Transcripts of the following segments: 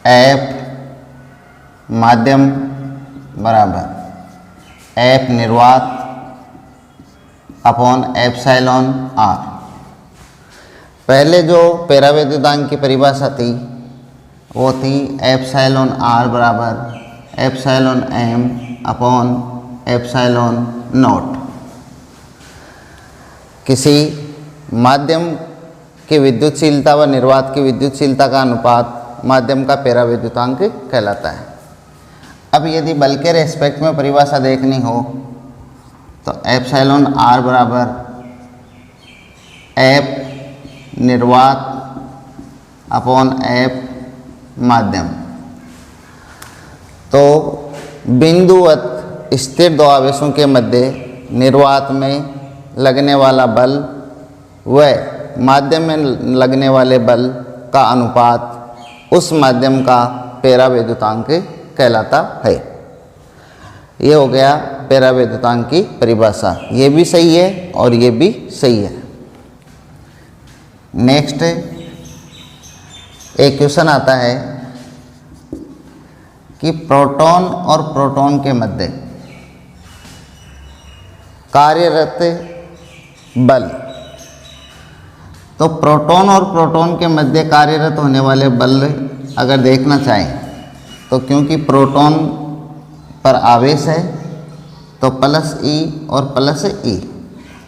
F माध्यम बराबर F निर्वात अपॉन एप्सिलॉन R। पहले जो पेरावैद्युतांक की परिभाषा थी वो थी एप्सिलॉन R बराबर epsilon M upon epsilon not. किसी माध्यम की विद्युतशीलता व निर्वात की विद्युतशीलता का अनुपात माध्यम का पेरावैद्युतांक कहलाता है। अब यदि बल के रेस्पेक्ट में परिभाषा देखनी हो तो एप्सिलॉन R बराबर F निर्वात अपॉन F माध्यम। तो बिंदुवत स्थिर दो आवेशों के मध्य निर्वात में लगने वाला बल व माध्यम में लगने वाले बल का अनुपात उस माध्यम का पेरावैद्युतांक कहलाता है। ये हो गया पेरावैद्युतांक की परिभाषा। ये भी सही है और ये भी सही है। नेक्स्ट एक क्वेश्चन आता है कि प्रोटॉन और प्रोटॉन के मध्य कार्यरत बल। तो प्रोटॉन और प्रोटॉन के मध्य कार्यरत होने वाले बल अगर देखना चाहें तो क्योंकि प्रोटॉन पर आवेश है तो प्लस ई और प्लस ई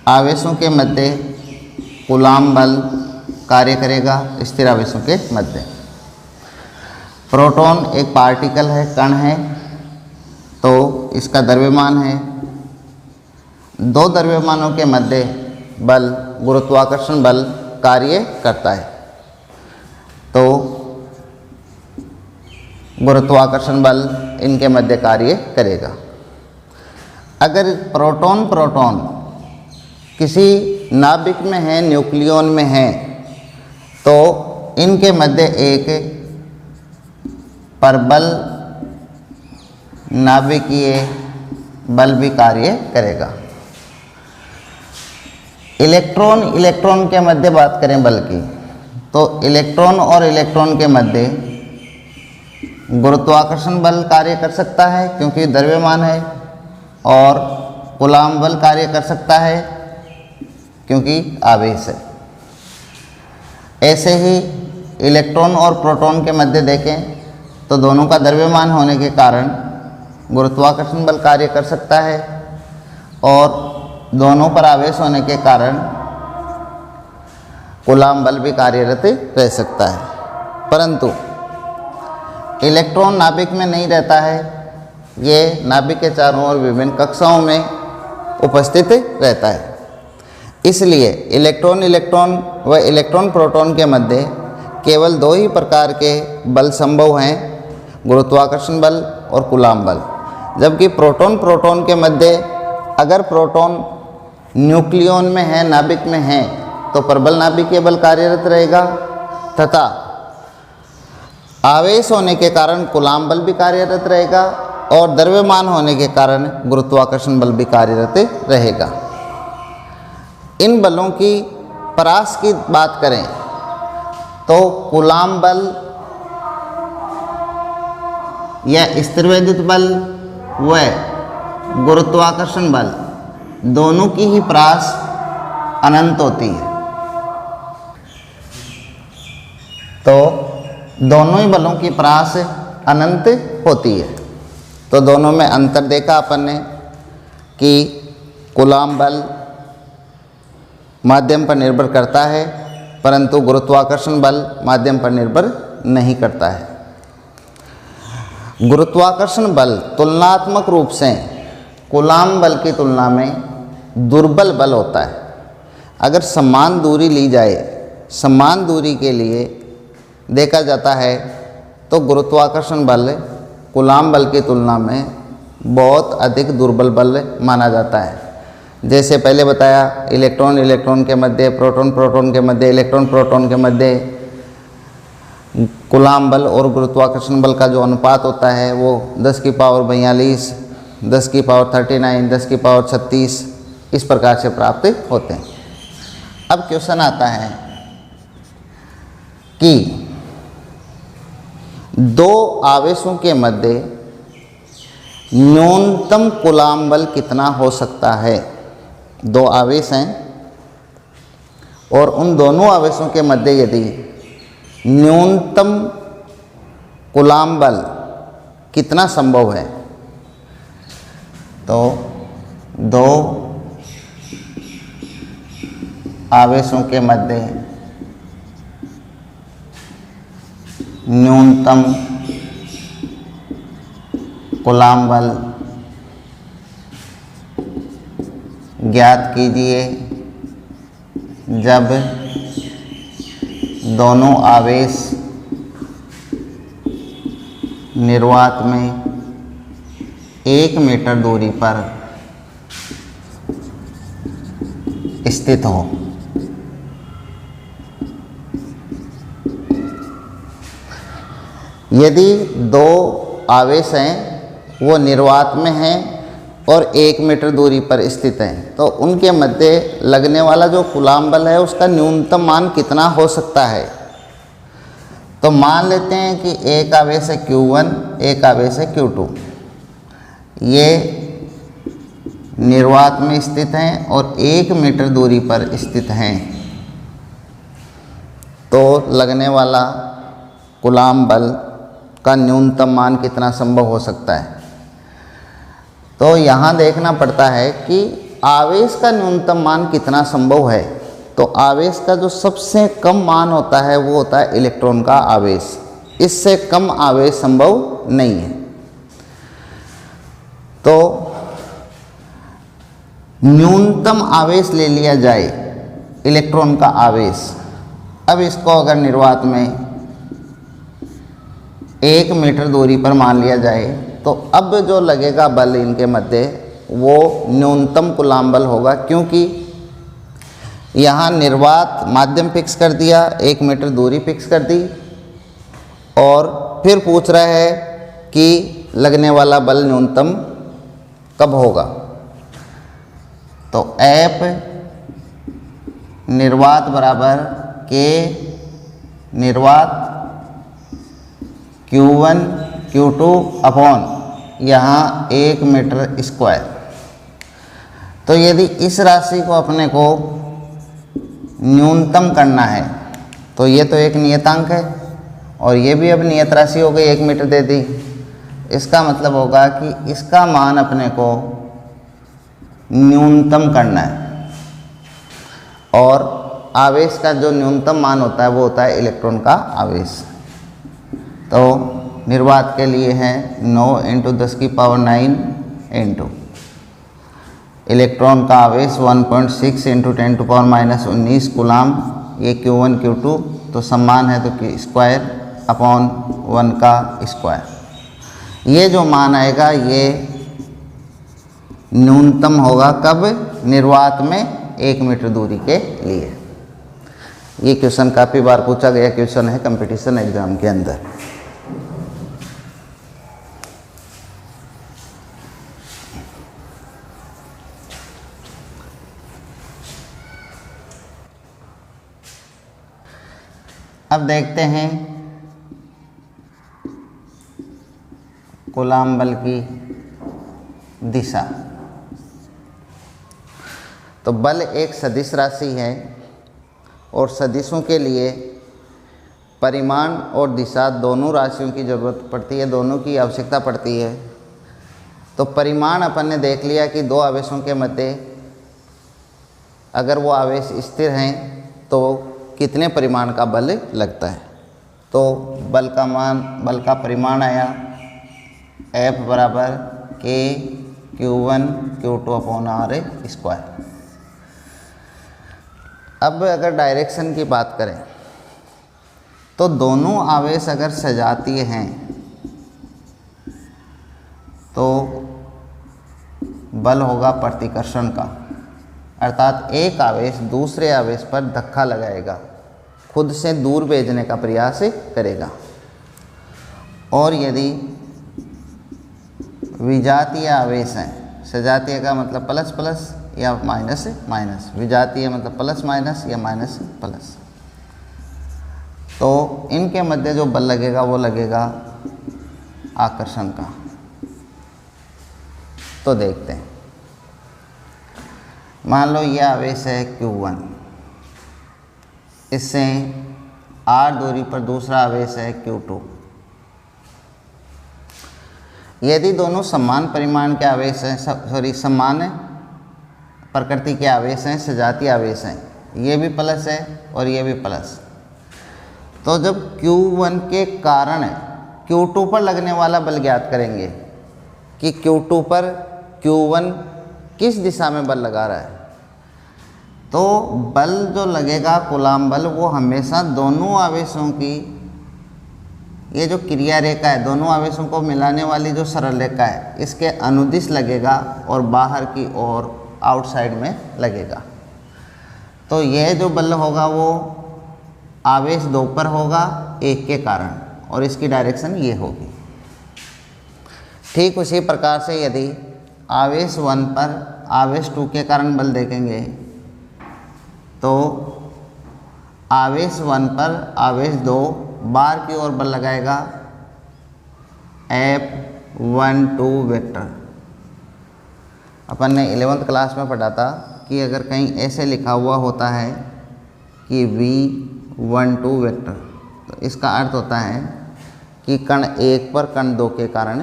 आवेशों के मध्य कूलाम बल कार्य करेगा स्थिर आवेशों के मध्य। प्रोटॉन एक पार्टिकल है, कण है, तो इसका द्रव्यमान है। दो द्रव्यमानों के मध्य बल गुरुत्वाकर्षण बल कार्य करता है। तो गुरुत्वाकर्षण बल इनके मध्य कार्य करेगा। अगर प्रोटॉन प्रोटॉन किसी नाभिक में है, न्यूक्लियॉन में है, तो इनके मध्य एक परबल नाभिकीय बल भी कार्य करेगा। इलेक्ट्रॉन इलेक्ट्रॉन के मध्य बात करें बल की, तो इलेक्ट्रॉन और इलेक्ट्रॉन के मध्य गुरुत्वाकर्षण बल कार्य कर सकता है क्योंकि द्रव्यमान है, और कूलाम बल कार्य कर सकता है क्योंकि आवेश है। ऐसे ही इलेक्ट्रॉन और प्रोटॉन के मध्य देखें तो दोनों का द्रव्यमान होने के कारण गुरुत्वाकर्षण बल कार्य कर सकता है, और दोनों पर आवेश होने के कारण कूलाम बल भी कार्यरत रह सकता है। परंतु इलेक्ट्रॉन नाभिक में नहीं रहता है, ये नाभिक के चारों ओर विभिन्न कक्षाओं में उपस्थित रहता है। इसलिए इलेक्ट्रॉन इलेक्ट्रॉन व इलेक्ट्रॉन प्रोटॉन के मध्य केवल दो ही प्रकार के बल संभव हैं, गुरुत्वाकर्षण बल और कूलाम बल। जबकि प्रोटॉन प्रोटॉन के मध्य अगर प्रोटॉन न्यूक्लियॉन में है, नाभिक में है, तो प्रबल नाभिकीय बल कार्यरत रहेगा, तथा आवेश होने के कारण कूलाम बल भी कार्यरत रहेगा, और द्रव्यमान होने के कारण गुरुत्वाकर्षण बल भी कार्यरत रहेगा। इन बलों की परास की बात करें तो कूलाम बल या स्थिरवैद्युत बल व गुरुत्वाकर्षण बल दोनों की ही परास अनंत होती है। तो दोनों ही बलों की परास अनंत होती है। तो दोनों में अंतर देखा अपन ने कि कूलाम बल माध्यम पर निर्भर करता है, परंतु गुरुत्वाकर्षण बल माध्यम पर निर्भर नहीं करता है। गुरुत्वाकर्षण बल तुलनात्मक रूप से कूलाम बल की तुलना में दुर्बल बल होता है। अगर समान दूरी ली जाए, समान दूरी के लिए देखा जाता है तो गुरुत्वाकर्षण बल कूलाम बल की तुलना में बहुत अधिक दुर्बल बल माना जाता है। जैसे पहले बताया, इलेक्ट्रॉन इलेक्ट्रॉन के मध्य, प्रोटॉन प्रोटॉन के मध्य, इलेक्ट्रॉन प्रोटॉन के मध्य कूलाम बल और गुरुत्वाकर्षण बल का जो अनुपात होता है वो 10 की पावर 42, 10 की पावर 39, 10 की पावर 36 इस प्रकार से प्राप्त होते हैं। अब क्वेश्चन आता है कि दो आवेशों के मध्य न्यूनतम कूलाम बल कितना हो सकता है। दो आवेश हैं और उन दोनों आवेशों के मध्य यदि न्यूनतम कूलाम बल कितना संभव है, तो दो आवेशों के मध्य न्यूनतम कूलाम बल ज्ञात कीजिए जब दोनों आवेश निर्वात में 1 मीटर दूरी पर स्थित हो। यदि दो आवेश हैं वो निर्वात में हैं और 1 मीटर दूरी पर स्थित हैं, तो उनके मध्य लगने वाला जो कूलाम बल है उसका न्यूनतम मान कितना हो सकता है। तो मान लेते हैं कि एक आवेश है Q1, एक आवेश है Q2। ये निर्वात में स्थित हैं और 1 मीटर दूरी पर स्थित हैं, तो लगने वाला कूलाम बल का न्यूनतम मान कितना संभव हो सकता है। तो यहाँ देखना पड़ता है कि आवेश का न्यूनतम मान कितना संभव है। तो आवेश का जो सबसे कम मान होता है वो होता है इलेक्ट्रॉन का आवेश। इससे कम आवेश संभव नहीं है। तो न्यूनतम आवेश ले लिया जाए इलेक्ट्रॉन का आवेश। अब इसको अगर निर्वात में 1 मीटर दूरी पर मान लिया जाए, तो अब जो लगेगा बल इनके मध्य वो न्यूनतम कूलाम बल होगा, क्योंकि यहाँ निर्वात माध्यम फिक्स कर दिया, 1 मीटर दूरी फिक्स कर दी और फिर पूछ रहा है कि लगने वाला बल न्यूनतम कब होगा। तो F निर्वात बराबर K निर्वात Q1 Q2 अपॉन यहाँ 1 मीटर स्क्वायर। तो यदि इस राशि को अपने को न्यूनतम करना है तो ये तो एक नियतांक है और ये भी अब नियत राशि हो गई, 1 मीटर दे दी। इसका मतलब होगा कि इसका मान अपने को न्यूनतम करना है और आवेश का जो न्यूनतम मान होता है वो होता है इलेक्ट्रॉन का आवेश। तो निर्वात के लिए है 9 × 10⁹ इंटू इलेक्ट्रॉन का आवेश 1.6 × 10⁻⁻19 कूलाम। ये Q1 Q2 तो समान है तो Q स्क्वायर अपॉन 1 का स्क्वायर। ये जो मान आएगा ये न्यूनतम होगा कब, निर्वात में 1 मीटर दूरी के लिए। ये क्वेश्चन काफ़ी बार पूछा गया क्वेश्चन है कंपटीशन एग्जाम के अंदर। अब देखते हैं कूलाम बल की दिशा। तो बल एक सदिश राशि है और सदिशों के लिए परिमाण और दिशा दोनों राशियों की ज़रूरत पड़ती है, दोनों की आवश्यकता पड़ती है। तो परिमाण अपन ने देख लिया कि दो आवेशों के मध्य अगर वो आवेश स्थिर हैं तो कितने परिमाण का बल लगता है। तो बल का परिमाण आया F बराबर K Q1 Q2 upon R square. अब अगर डायरेक्शन की बात करें तो दोनों आवेश अगर सजातीय हैं तो बल होगा प्रतिकर्षण का, अर्थात एक आवेश दूसरे आवेश पर धक्का लगाएगा, खुद से दूर भेजने का प्रयास करेगा। और यदि विजातीय आवेश हैं, सजातीय का मतलब प्लस प्लस या माइनस माइनस, विजातीय मतलब प्लस माइनस या माइनस प्लस, तो इनके मध्य जो बल लगेगा वो लगेगा आकर्षण का। तो देखते हैं, मान लो ये आवेश है Q1, इससे r दूरी पर दूसरा आवेश है Q2। यदि दोनों समान परिमाण के आवेश हैं, समान प्रकृति के आवेश हैं, सजातीय आवेश हैं, ये भी प्लस है और ये भी प्लस, तो जब Q1 के कारण Q2 पर लगने वाला बल ज्ञात करेंगे कि Q2 पर Q1 किस दिशा में बल लगा रहा है, तो बल जो लगेगा कूलाम बल, वो हमेशा दोनों आवेशों की, ये जो क्रिया रेखा है, दोनों आवेशों को मिलाने वाली जो सरल रेखा है, इसके अनुदिश लगेगा और बाहर की ओर आउटसाइड में लगेगा। तो यह जो बल होगा वो आवेश 2 पर होगा 1 के कारण, और इसकी डायरेक्शन ये होगी। ठीक उसी प्रकार से यदि आवेश 1 पर आवेश 2 के कारण बल देखेंगे, तो आवेश 1 पर आवेश 2 बाहर की ओर बल लगाएगा F12 वेक्टर। अपन ने 11th क्लास में पढ़ा था कि अगर कहीं ऐसे लिखा हुआ होता है कि V12 वेक्टर, तो इसका अर्थ होता है कि कण 1 पर कण 2 के कारण,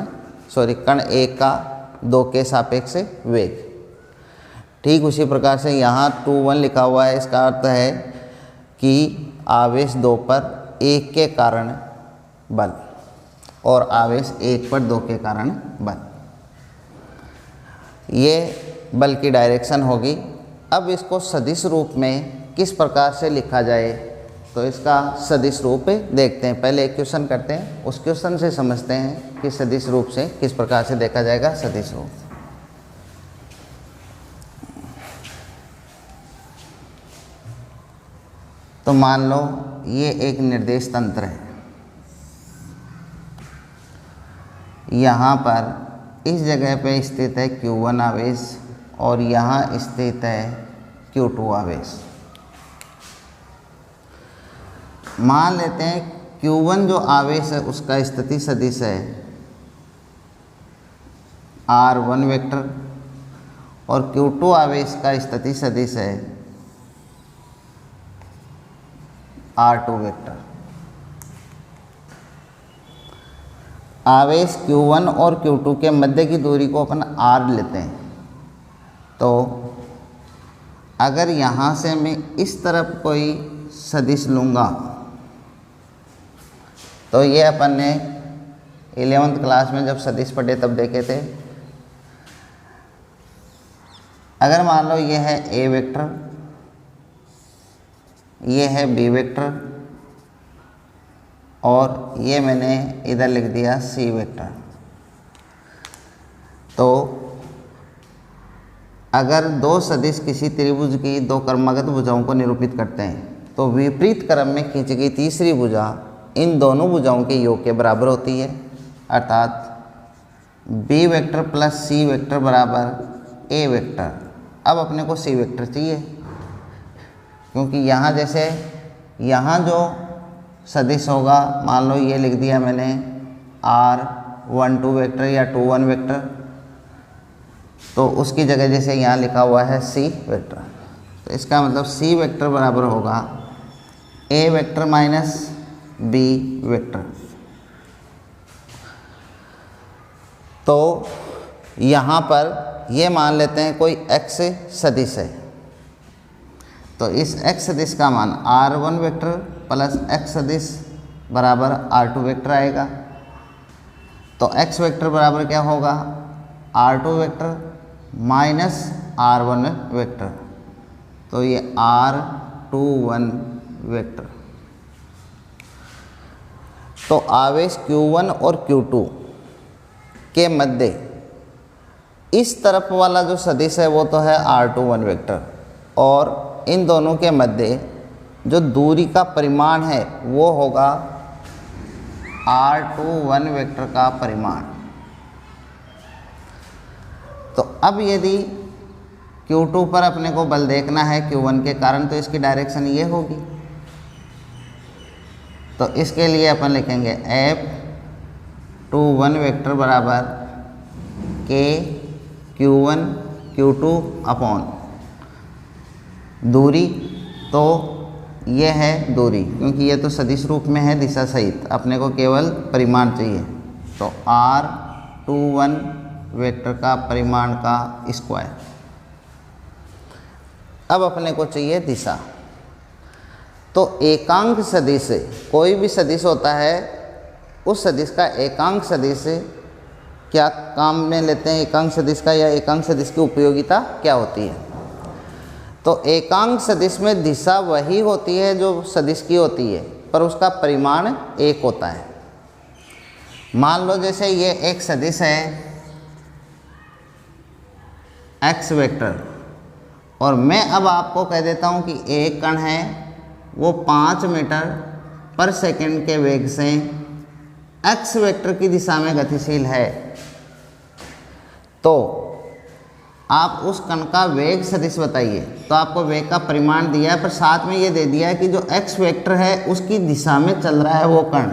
कण 1 का 2 के सापेक्ष वेग। ठीक उसी प्रकार से यहाँ 21 लिखा हुआ है, इसका अर्थ है कि आवेश 2 पर 1 के कारण बल और आवेश 1 पर 2 के कारण बल, ये बल की डायरेक्शन होगी। अब इसको सदिश रूप में किस प्रकार से लिखा जाए, तो इसका सदिश रूप देखते हैं। पहले एक क्वेश्चन करते हैं, उस क्वेश्चन से समझते हैं कि सदिश रूप से किस प्रकार से देखा जाएगा सदिश रूप। तो मान लो ये एक निर्देश तंत्र है, यहाँ पर इस जगह पे स्थित है Q1 आवेश और यहाँ स्थित है Q2 आवेश। मान लेते हैं Q1 जो आवेश है उसका स्थिति सदिश है R1 वेक्टर और Q2 आवेश का स्थिति सदिश है R2 वेक्टर। आवेश Q1 और Q2 के मध्य की दूरी को अपन R लेते हैं। तो अगर यहाँ से मैं इस तरफ कोई सदिश लूँगा, तो ये अपन ने 11th क्लास में जब सदिश पढ़े तब देखे थे। अगर मान लो ये है A वेक्टर, ये है B वेक्टर और ये मैंने इधर लिख दिया C वेक्टर, तो अगर दो सदिश किसी त्रिभुज की दो क्रमागत भुजाओं को निरूपित करते हैं, तो विपरीत क्रम में खींची गई तीसरी भुजा इन दोनों भुजाओं के योग के बराबर होती है, अर्थात B vector plus C vector बराबर A वेक्टर। अब अपने को C वेक्टर चाहिए, क्योंकि यहाँ जैसे यहाँ जो सदिश होगा, मान लो ये लिख दिया मैंने R12 वेक्टर या 21 वेक्टर, तो उसकी जगह जैसे यहाँ लिखा हुआ है C वेक्टर, तो इसका मतलब C वेक्टर बराबर होगा A vector minus B vector. तो यहाँ पर ये मान लेते हैं कोई x सदिश है, तो इस x सदिश का मान R1 वेक्टर प्लस x सदिश बराबर R2 वेक्टर आएगा। तो x वेक्टर बराबर क्या होगा, R2 vector minus R1 vector, तो ये R21 वेक्टर। तो आवेश Q1 और Q2 के मध्य इस तरफ वाला जो सदिश है वो तो है R21 वेक्टर, और इन दोनों के मध्य जो दूरी का परिमाण है वो होगा R21 वेक्टर का परिमाण। तो अब यदि Q2 पर अपने को बल देखना है Q1 के कारण, तो इसकी डायरेक्शन ये होगी। तो इसके लिए अपन लिखेंगे r21 वेक्टर बराबर k q1 q2 अपॉन दूरी, तो ये है दूरी, क्योंकि ये तो सदिश रूप में है दिशा सहित, अपने को केवल परिमाण चाहिए। तो r21 वेक्टर का परिमाण का स्क्वायर। अब अपने को चाहिए दिशा। तो एकांक सदिश, कोई भी सदिश होता है, उस सदिश का एकांक सदिश क्या काम में लेते हैं, एकांक सदिश का या एकांक सदिश की उपयोगिता क्या होती है। तो एकांक सदिश में दिशा वही होती है जो सदिश की होती है, पर उसका परिमाण एक होता है। मान लो जैसे ये एक सदिश है x वेक्टर, और मैं अब आपको कह देता हूँ कि एक कण है वो 5 मीटर पर सेकंड के वेग से x वेक्टर की दिशा में गतिशील है, तो आप उस कण का वेग सदिश बताइए। तो आपको वेग का परिमाण दिया है, पर साथ में ये दे दिया है कि जो x वेक्टर है उसकी दिशा में चल रहा है वो कण।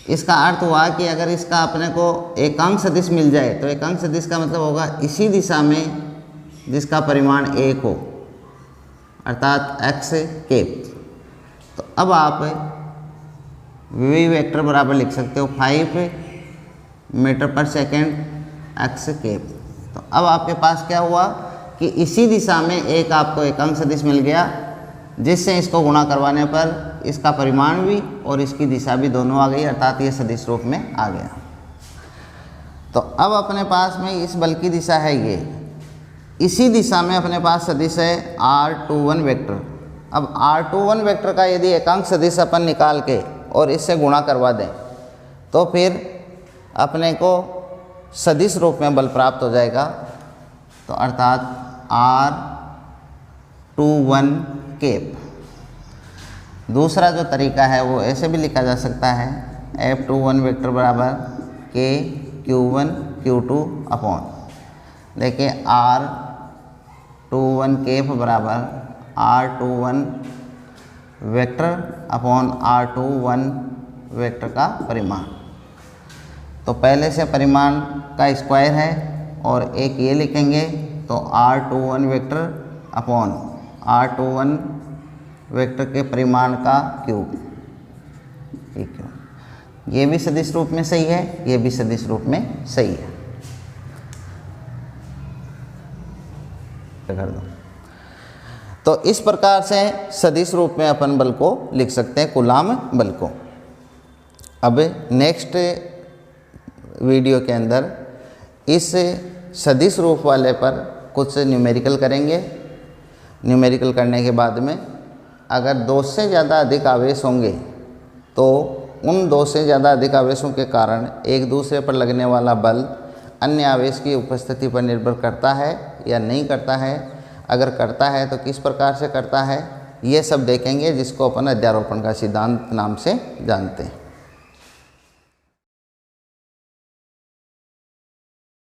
इसका अर्थ हुआ कि अगर इसका अपने को एकांक सदिश मिल जाए, तो एकांक सदिश का मतलब होगा इसी दिशा में जिसका परिमाण 1 हो, अर्थात x केप। तो अब आप v वेक्टर बराबर लिख सकते हो 5 मीटर पर सेकेंड x केप। तो अब आपके पास क्या हुआ कि इसी दिशा में एक आपको एकांक सदिश मिल गया, जिससे इसको गुणा करवाने पर इसका परिमाण भी और इसकी दिशा भी दोनों आ गई, अर्थात ये सदिश रूप में आ गया। तो अब अपने पास में इस बल की दिशा है ये, इसी दिशा में अपने पास सदिश है r21 वेक्टर। अब r21 वेक्टर का यदि एकांक सदिश अपन निकाल के और इससे गुणा करवा दें, तो फिर अपने को सदिश रूप में बल प्राप्त हो जाएगा। तो अर्थात r21 केप। दूसरा जो तरीका है वो ऐसे भी लिखा जा सकता है, F21 वेक्टर बराबर k q1 q2 अपॉन, देखिए r21 केप बराबर r21 vector upon r21 vector का परिमाण। तो पहले से परिमाण का स्क्वायर है और एक ये लिखेंगे, तो r21 vector upon r21 vector के परिमाण का क्यूब। ठीक है, ये भी सदिश रूप में सही है, ये भी सदिश रूप में सही है। कर दो। तो इस प्रकार से सदिश रूप में अपन बल को लिख सकते हैं, कूलाम बल को। अब नेक्स्ट वीडियो के अंदर इस सदिश रूप वाले पर कुछ न्यूमेरिकल करेंगे। न्यूमेरिकल करने के बाद में अगर 2 से ज़्यादा अधिक आवेश होंगे, तो उन 2 से ज़्यादा अधिक आवेशों के कारण एक दूसरे पर लगने वाला बल अन्य आवेश की उपस्थिति पर निर्भर करता है या नहीं करता है। अगर करता है तो किस प्रकार से करता है, ये सब देखेंगे, जिसको अपन अध्यारोपण का सिद्धांत नाम से जानते हैं।